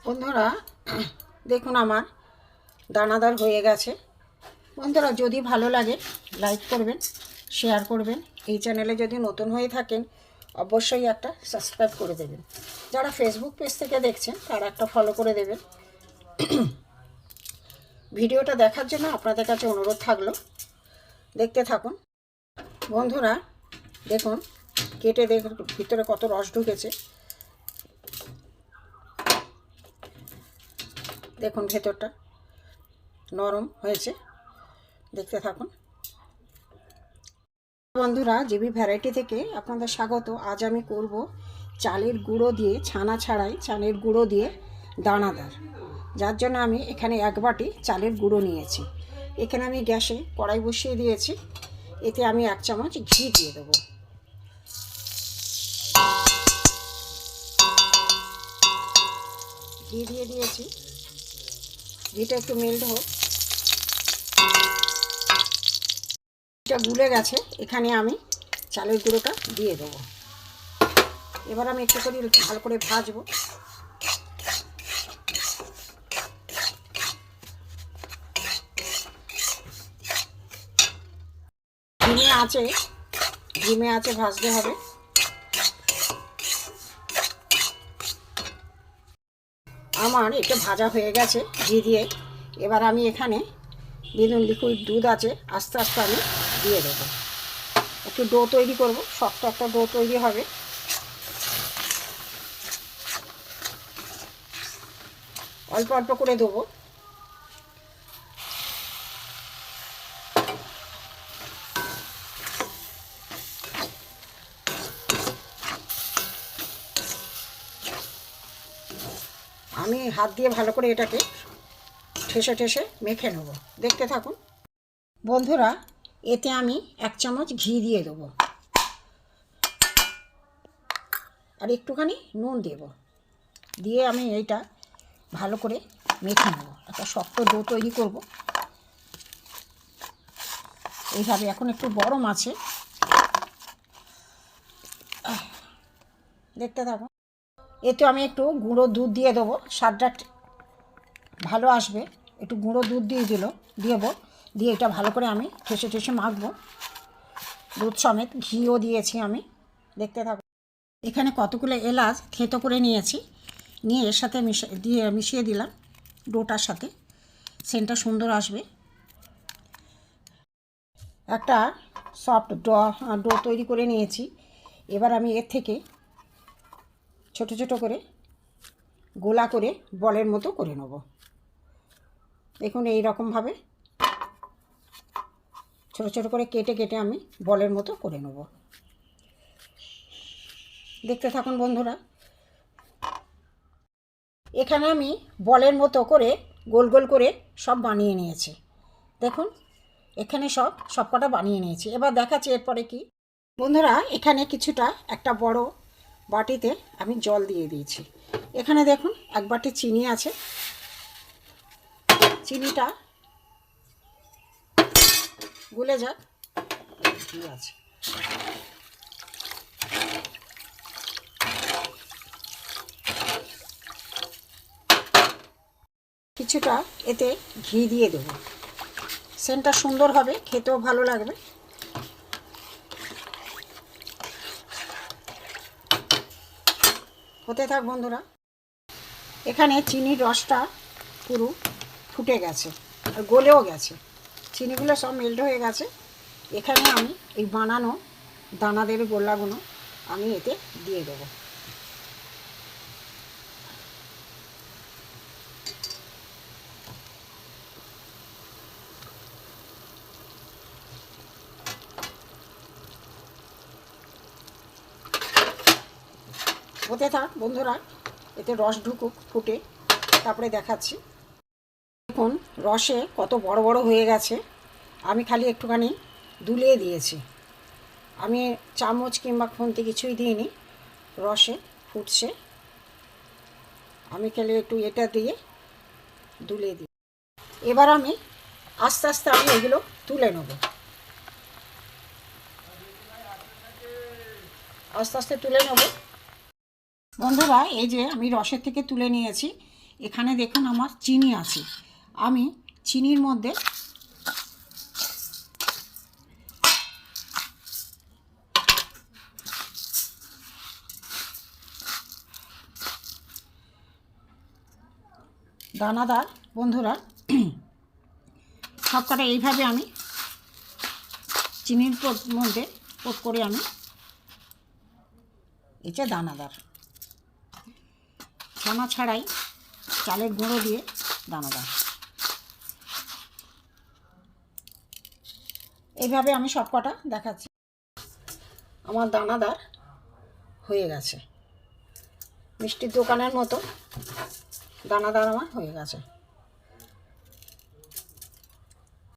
বন্ধুরা দেখুন আমার দানাদার হয়ে গেছে। বন্ধুরা যদি ভালো লাগে লাইক করবেন, শেয়ার করবেন। এই চ্যানেলে যদি নতুন হয়ে থাকেন অবশ্যই একটা সাবস্ক্রাইব করে দেবেন। যারা ফেসবুক পেজ থেকে দেখছেন তারা একটা ফলো করে দেবেন। ভিডিওটা দেখার জন্য আপনাদের কাছে অনুরোধ থাকলো, দেখতে থাকুন। বন্ধুরা দেখুন কেটে দেখুন ভিতরে কত রস ঢুকেছে। দেখুন ভেতরটা নরম হয়েছে, দেখতে থাকুন। বন্ধুরা জিবি ভ্যারাইটি থেকে আপনাদের স্বাগত। আজ আমি করব চালের গুঁড়ো দিয়ে, ছানা ছাড়াই চালের গুঁড়ো দিয়ে দানাদার, যার জন্য আমি এখানে 1 বাটি চালের গুঁড়ো নিয়েছি। এখানে আমি গ্যাসে কড়াই বসিয়ে দিয়েছি। এতে আমি 1 চামচ ঘি দিয়ে দেবো। ঘি দিয়ে দিয়েছি, ঘিটা একটু মেল্ট হোক। ঘিটা গুলে গেছে, এখানে আমি চালের গুঁড়োটা দিয়ে দেবো। এবার আমি একটু করে ভালো করে ভাজবো। ধিমে আঁচে ভাজতে হবে। আমার এটা ভাজা হয়ে গেছে ঘি দিয়ে। এবার আমি এখানে যেদিন লিকুইড দুধ আছে আস্তে আস্তে আমি দিয়ে দেবো। একটু ডো তৈরি করব, শক্ত একটা ডো তৈরি হবে। অল্প অল্প করে দেবো। আমি হাত দিয়ে ভালো করে এটাকে ঠেসে ঠেসে মেখে নেব, দেখতে থাকুন। বন্ধুরা এতে আমি 1 চামচ ঘি দিয়ে দেবো, আর একটুখানি নুন দেব। দিয়ে আমি এইটা ভালো করে মেখে নেব। একটা শক্ত ডো তৈরি করব এইভাবে। এখন একটু গরম আছে, দেখতে থাকুন। এতে আমি একটু গুঁড়ো দুধ দিয়ে দেবো, স্বাদটা ভালো আসবে। একটু গুঁড়ো দুধ দেবো, দিয়ে এটা ভালো করে আমি ঠেসে ঠেসে মাখবো। দুধ সমেত ঘিও দিয়েছি আমি, দেখতে থাকুন। এখানে কতগুলো এলাচ থেঁতো করে নিয়েছি, নিয়ে এর সাথে মিশিয়ে দিলাম ডোটার সাথে। সেন্টটা সুন্দর আসবে। একটা সফট ডো তৈরি করে নিয়েছি। এবার আমি এর থেকে ছোট ছোট করে গোলা করে বলের মতো করে নেব। দেখুন এই রকমভাবে ছোট ছোট করে কেটে কেটে আমি বলের মতো করে নেব, দেখতে থাকুন বন্ধুরা। এখানে আমি বলের মতো করে গোল গোল করে সব বানিয়ে নিয়েছি। দেখুন এখানে সব কটা বানিয়ে নিয়েছি। এবার দেখাচ্ছি এরপরে কি। বন্ধুরা এখানে কিছুটা একটা বড় বাটিতে আমি জল দিয়ে দিয়েছি। এখানে দেখুন 1 বাটি চিনি আছে। চিনিটা গুলে যাক। ঠিক আছে, কিছুটা এতে ঘি দিয়ে দেবো। সেন্টটা সুন্দর হবে, খেতেও ভালো লাগবে। হতে থাক বন্ধুরা। এখানে চিনির রসটা পুরো ফুটে গেছে আর গলেও গেছে, চিনিগুলো সব মেল্ট হয়ে গেছে। এখানে আমি এই বানানো দানাদের গোল্লাগুলো আমি এতে দিয়ে দেবো। হতে থাক বন্ধুরা, এতে রস ঢুকুক ফুটে, তারপরে দেখাচ্ছি। দেখুন রসে কত বড় বড় হয়ে গেছে। আমি খালি একটুখানি দুলিয়ে দিয়েছি, আমি চামচ কিংবা খুন্তি কিছুই দিইনি। রসে ফুটছে, আমি খালি একটু এটা দিয়ে দুলিয়ে দিই। এবার আমি আস্তে আস্তে আমি এগুলো তুলে নেব, আস্তে আস্তে তুলে নেব। বন্ধুরা এই যে আমি রসের থেকে তুলে নিয়েছি। এখানে দেখুন আমার চিনি আছে। আমি চিনির মধ্যে দানাদার বন্ধুরা সবকটা এইভাবে আমি চিনির মধ্যে কোট করে আমি এটা দানাদার ছানা ছাড়াই চালের গুঁড়ো দিয়ে দানাদার এইভাবে আমি সবকটা দেখাচ্ছি। আমার দানাদার হয়ে গেছে, মিষ্টির দোকানের মতো দানাদার আমার হয়ে গেছে।